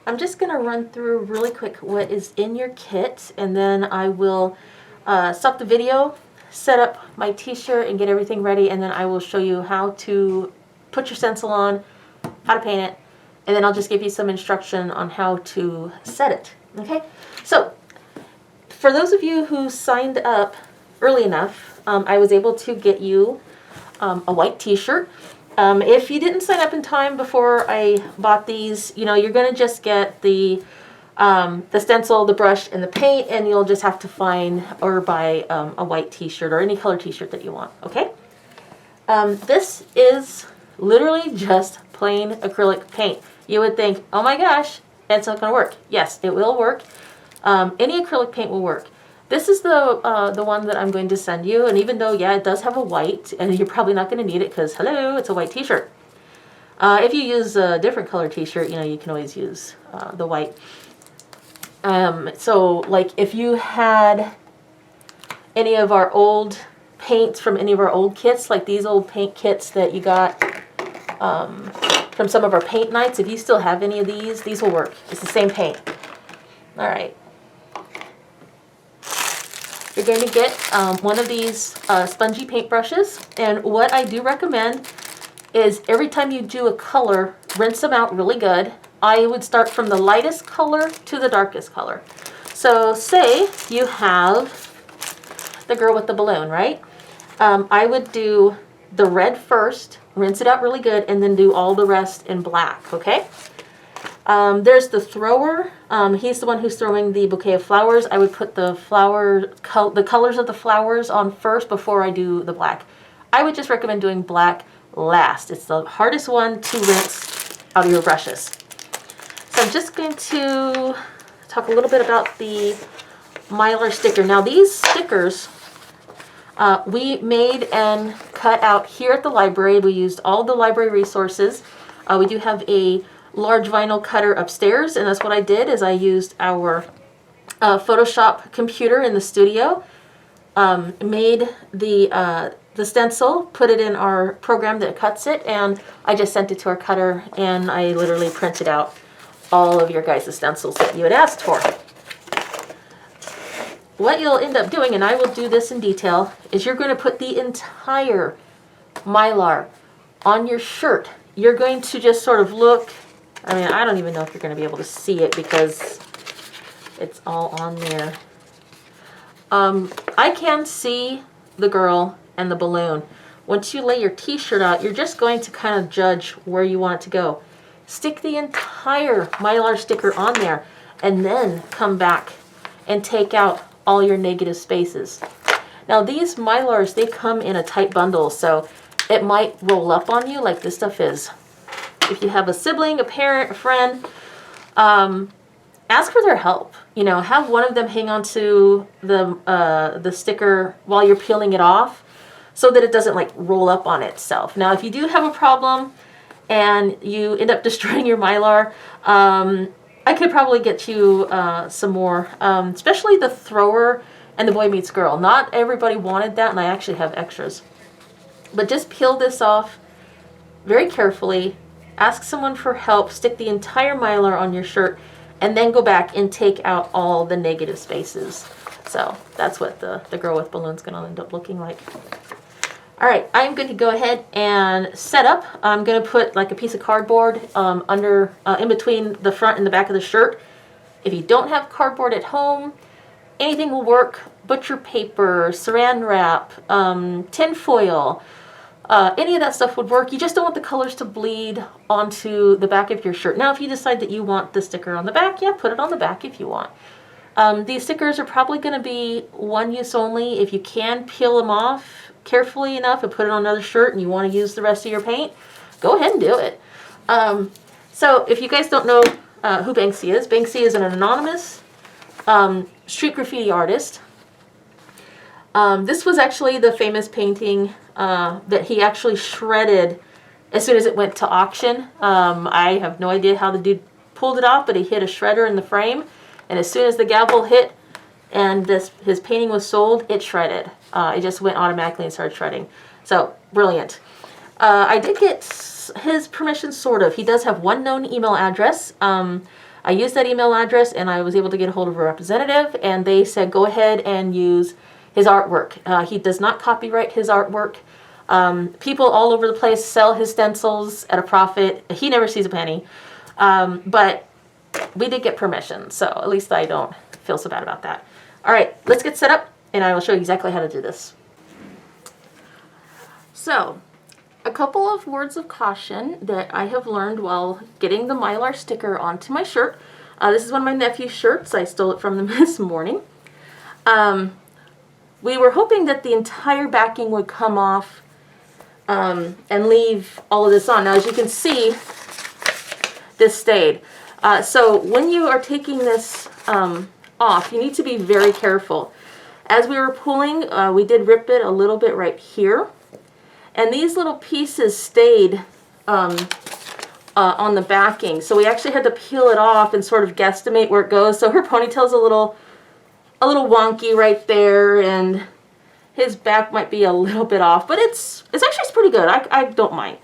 I'm just going to run through really quick what is in your kit, and then I will stop the video, set up my t-shirt, and get everything ready, and then I will show you how to put your stencil on, how to paint it, and then I'll just give you some instruction on how to set it. Okay? So, for those of you who signed up early enough, I was able to get you a white t-shirt. If you didn't sign up in time before I bought these, you know, you're going to just get the stencil, the brush, and the paint, and you'll just have to find or buy a white t-shirt or any color t-shirt that you want, okay? This is literally just plain acrylic paint. You would think, oh my gosh, it's not going to work. Yes, it will work. Any acrylic paint will work. This is the one that I'm going to send you, and even though, yeah, it does have a white, and you're probably not going to need it because, hello, it's a white t-shirt. If you use a different color t-shirt, you know, you can always use the white. So, like, if you had any of our old paints from any of our old kits, like these old paint kits that you got from some of our paint nights, if you still have any of these will work. It's the same paint. All right. You're going to get one of these spongy paint brushes, and what I do recommend is every time you do a color, rinse them out really good. I would start from the lightest color to the darkest color. So say you have the girl with the balloon, right? I would do the red first, rinse it out really good, and then do all the rest in black, okay? There's the thrower. He's the one who's throwing the bouquet of flowers. I would put the the colors of the flowers on first before I do the black. I would just recommend doing black last. It's the hardest one to rinse out of your brushes. So I'm just going to talk a little bit about the Mylar sticker. Now these stickers we made and cut out here at the library. We used all the library resources. We do have a large vinyl cutter upstairs, and that's what I did is I used our Photoshop computer in the studio, made the stencil, put it in our program that cuts it, and I just sent it to our cutter, and I literally printed out all of your guys' stencils that you had asked for. What you'll end up doing, and I will do this in detail, is you're going to put the entire Mylar on your shirt. You're going to just sort of look, I mean, I don't even know if you're going to be able to see it because it's all on there. I can see the girl and the balloon. Once you lay your t-shirt out, you're just going to kind of judge where you want it to go. Stick the entire Mylar sticker on there, and then come back and take out all your negative spaces. Now these Mylars, they come in a tight bundle, so it might roll up on you like this stuff is. If you have a sibling, a parent, a friend, ask for their help. You know, have one of them hang on to the sticker while you're peeling it off so that it doesn't like roll up on itself. Now, if you do have a problem and you end up destroying your Mylar, I could probably get you some more, especially the thrower and the Boy Meets Girl. Not everybody wanted that, and I actually have extras. But just peel this off very carefully. Ask someone for help, stick the entire Mylar on your shirt, and then go back and take out all the negative spaces. So that's what the girl with balloons going to end up looking like. All right, I'm going to go ahead and set up. I'm going to put like a piece of cardboard in between the front and the back of the shirt. If you don't have cardboard at home, anything will work. Butcher paper, saran wrap, tin foil, any of that stuff would work. You just don't want the colors to bleed onto the back of your shirt. Now, if you decide that you want the sticker on the back, yeah, put it on the back if you want. These stickers are probably going to be one use only. If you can peel them off carefully enough and put it on another shirt and you want to use the rest of your paint, go ahead and do it. So if you guys don't know who Banksy is an anonymous street graffiti artist. This was actually the famous painting that he actually shredded as soon as it went to auction. I have no idea how the dude pulled it off, but he hit a shredder in the frame, and as soon as the gavel hit and his painting was sold, it shredded. It just went automatically and started shredding. So, brilliant. I did get his permission, sort of. He does have one known email address. I used that email address and I was able to get a hold of a representative, and they said go ahead and use his artwork. He does not copyright his artwork. People all over the place sell his stencils at a profit. He never sees a penny. But we did get permission, so at least I don't feel so bad about that. All right, let's get set up, and I will show you exactly how to do this. So, a couple of words of caution that I have learned while getting the Mylar sticker onto my shirt. This is one of my nephew's shirts. I stole it from them this morning. We were hoping that the entire backing would come off and leave all of this on. Now, as you can see, this stayed. So when you are taking this off, you need to be very careful. As we were pulling, we did rip it a little bit right here. And these little pieces stayed on the backing. So we actually had to peel it off and sort of guesstimate where it goes. So her ponytail's a little wonky right there, and his back might be a little bit off, but it's pretty good. I don't mind.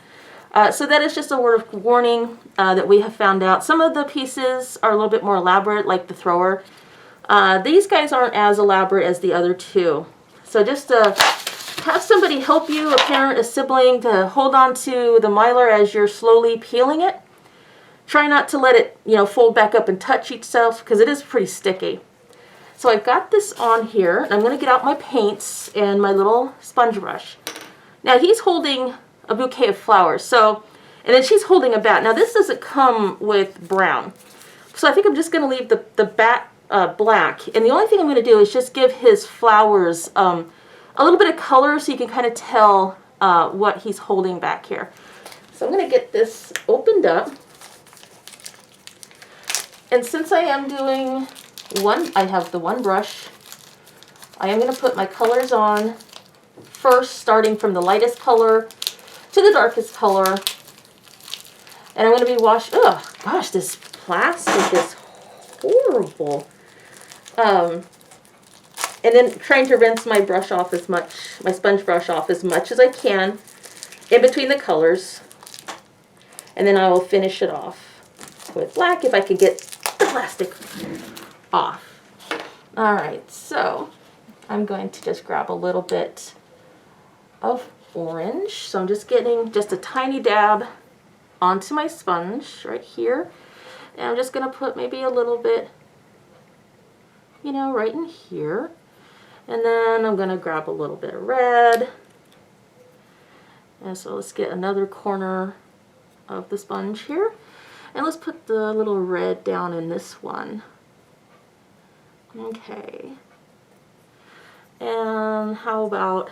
So that is just a word of warning that we have found out. Some of the pieces are a little bit more elaborate, like the thrower. These guys aren't as elaborate as the other two. So just have somebody help you, a parent, a sibling, to hold on to the Mylar as you're slowly peeling it. Try not to let it, fold back up and touch itself, because it is pretty sticky. So I've got this on here, and I'm going to get out my paints and my little sponge brush. Now he's holding a bouquet of flowers, and then she's holding a bat. Now this doesn't come with brown, so I think I'm just going to leave the bat black, and the only thing I'm going to do is just give his flowers a little bit of color so you can kind of tell what he's holding back here. So I'm going to get this opened up, and since I am doing I have the one brush, I am going to put my colors on first, starting from the lightest color to the darkest color. And I'm going to be oh gosh, this plastic is horrible. And then trying to rinse my brush off my sponge brush off as much as I can in between the colors. And then I will finish it off with black if I can get the plastic off. Alright, so I'm going to just grab a little bit of orange. So I'm just getting just a tiny dab onto my sponge right here. And I'm just going to put maybe a little bit, right in here. And then I'm going to grab a little bit of red. And so let's get another corner of the sponge here. And let's put the little red down in this one. Okay. And how about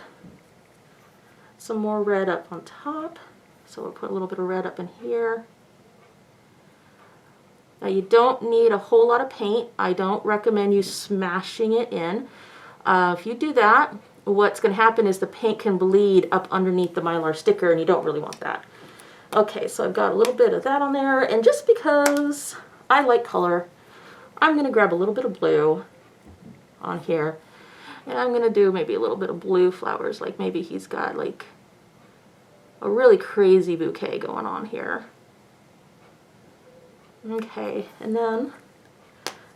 some more red up on top? So we'll put a little bit of red up in here. Now you don't need a whole lot of paint. I don't recommend you smashing it in. If you do that, what's going to happen is the paint can bleed up underneath the Mylar sticker, and you don't really want that. Okay, so I've got a little bit of that on there, and just because I like color, I'm going to grab a little bit of blue on here, and I'm going to do maybe a little bit of blue flowers, like maybe he's got like a really crazy bouquet going on here. Okay, and then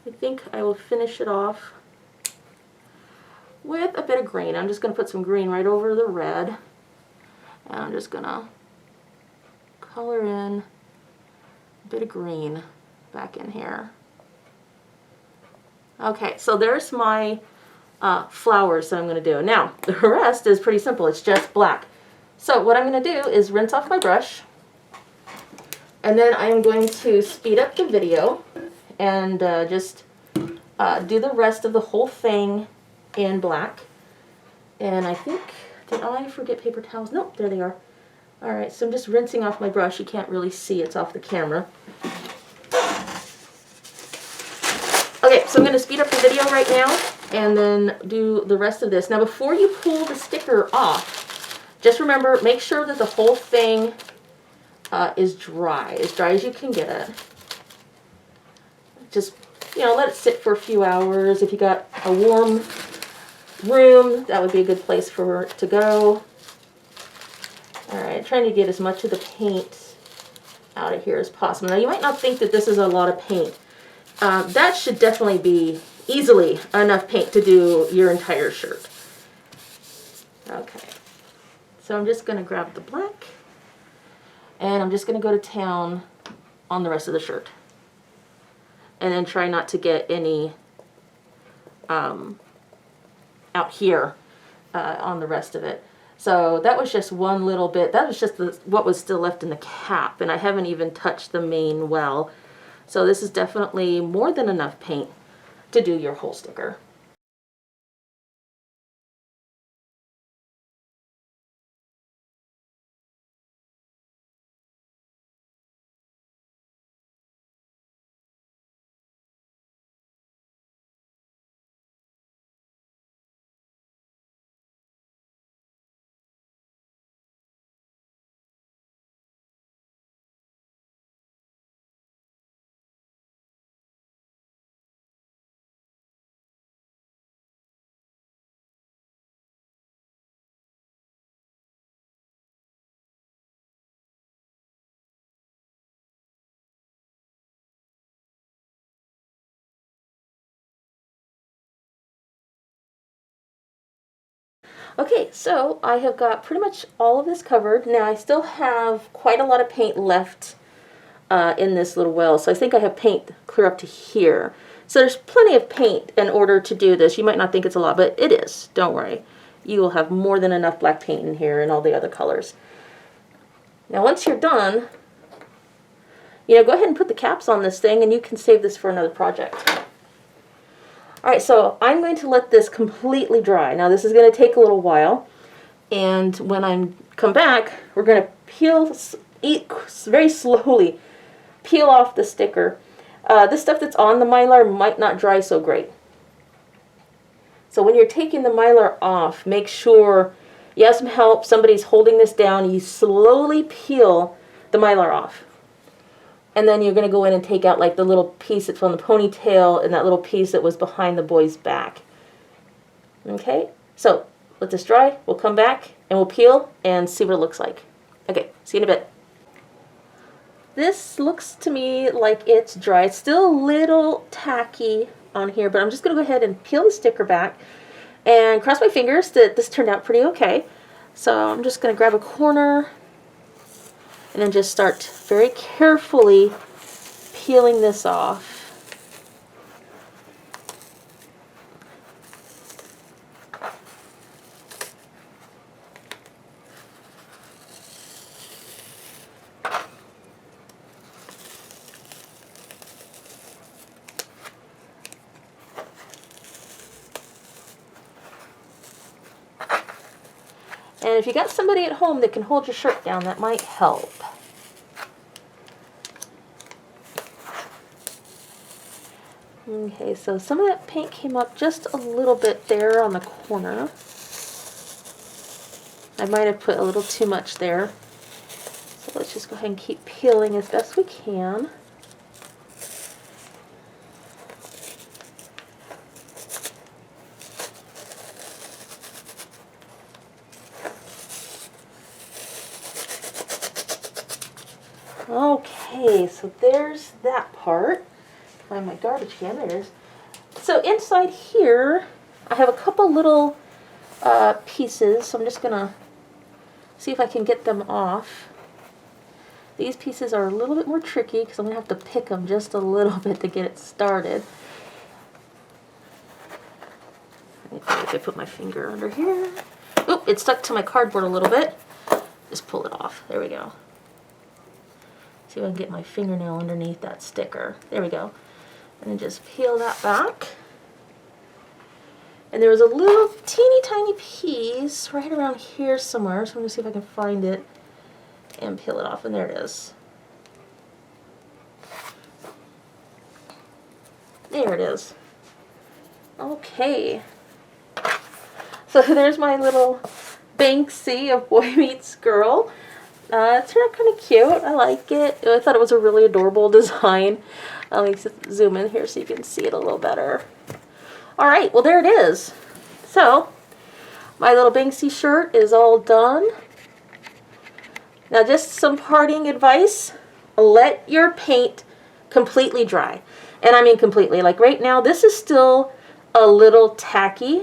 I think I will finish it off with a bit of green. I'm just going to put some green right over the red, and I'm just going to color in a bit of green back in here. Okay, so there's my flowers that I'm going to do. Now, the rest is pretty simple. It's just black. So what I'm going to do is rinse off my brush, and then I am going to speed up the video and just do the rest of the whole thing in black. And I think, did I forget paper towels? Nope, there they are. Alright, so I'm just rinsing off my brush. You can't really see, it's off the camera. Okay, so I'm going to speed up the video right now and then do the rest of this. Now before you pull the sticker off, just remember, make sure that the whole thing is dry as you can get it. Just, let it sit for a few hours. If you got a warm room, that would be a good place for it to go. Alright, trying to get as much of the paint out of here as possible. Now you might not think that this is a lot of paint, that should definitely be easily enough paint to do your entire shirt. Okay, so I'm just going to grab the black, and I'm just going to go to town on the rest of the shirt. And then try not to get any out here on the rest of it. So that was just one little bit. That was just what was still left in the cap, and I haven't even touched the main well. So this is definitely more than enough paint to do your whole sticker. Okay, so I have got pretty much all of this covered. Now I still have quite a lot of paint left in this little well, so I think I have paint clear up to here. So there's plenty of paint in order to do this. You might not think it's a lot, but it is. Don't worry. You will have more than enough black paint in here and all the other colors. Now once you're done, go ahead and put the caps on this thing, and you can save this for another project. Alright, so I'm going to let this completely dry. Now this is going to take a little while, and when I come back, we're going to very slowly peel off the sticker. This stuff that's on the Mylar might not dry so great. So when you're taking the Mylar off, make sure you have some help, somebody's holding this down, you slowly peel the Mylar off. And then you're going to go in and take out like the little piece that's on the ponytail and that little piece that was behind the boy's back. Okay, so let this dry, we'll come back and we'll peel and see what it looks like. Okay, see you in a bit. This looks to me like it's dry. It's still a little tacky on here, but I'm just going to go ahead and peel the sticker back and cross my fingers that this turned out pretty okay. So I'm just going to grab a corner and then just start very carefully peeling this off. And if you got somebody at home that can hold your shirt down, that might help. Okay, so some of that paint came up just a little bit there on the corner. I might have put a little too much there. So let's just go ahead and keep peeling as best we can. Okay, so there's that part. Find my garbage can, there it is. So inside here, I have a couple little pieces, so I'm just gonna see if I can get them off. These pieces are a little bit more tricky because I'm gonna have to pick them just a little bit to get it started. If I put my finger under here. Oop, it stuck to my cardboard a little bit. Just pull it off. There we go. See if I can get my fingernail underneath that sticker. There we go. And then just peel that back. And there was a little teeny tiny piece right around here somewhere, so I'm going to see if I can find it and peel it off, and there it is. There it is. Okay. So there's my little Banksy of Boy Meets Girl. It turned out kind of cute. I like it. I thought it was a really adorable design. Let me zoom in here so you can see it a little better. Alright, well there it is. So, my little Banksy shirt is all done. Now just some parting advice. Let your paint completely dry. And I mean completely. Like right now, this is still a little tacky.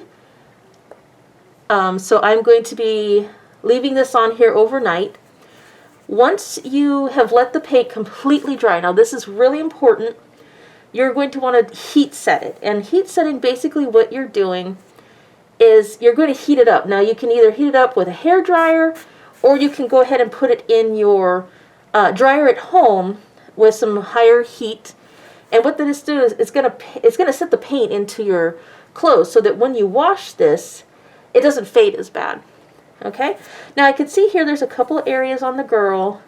So I'm going to be leaving this on here overnight. Once you have let the paint completely dry, now this is really important, you're going to want to heat set it. And heat setting, basically what you're doing is you're going to heat it up. Now you can either heat it up with a hair dryer, or you can go ahead and put it in your dryer at home with some higher heat. And what that is doing is it's going to set the paint into your clothes so that when you wash this, it doesn't fade as bad. Okay? Now I can see here there's a couple of areas on the girl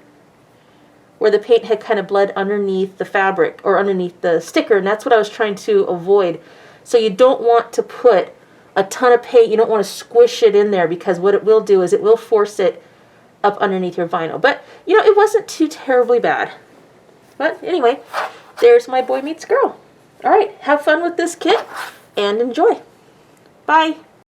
where the paint had kind of bled underneath the fabric or underneath the sticker, and that's what I was trying to avoid. So you don't want to put a ton of paint, you don't want to squish it in there, because what it will do is it will force it up underneath your vinyl. But, you know, it wasn't too terribly bad. But anyway, there's my boy meets girl. All right, have fun with this kit and enjoy. Bye.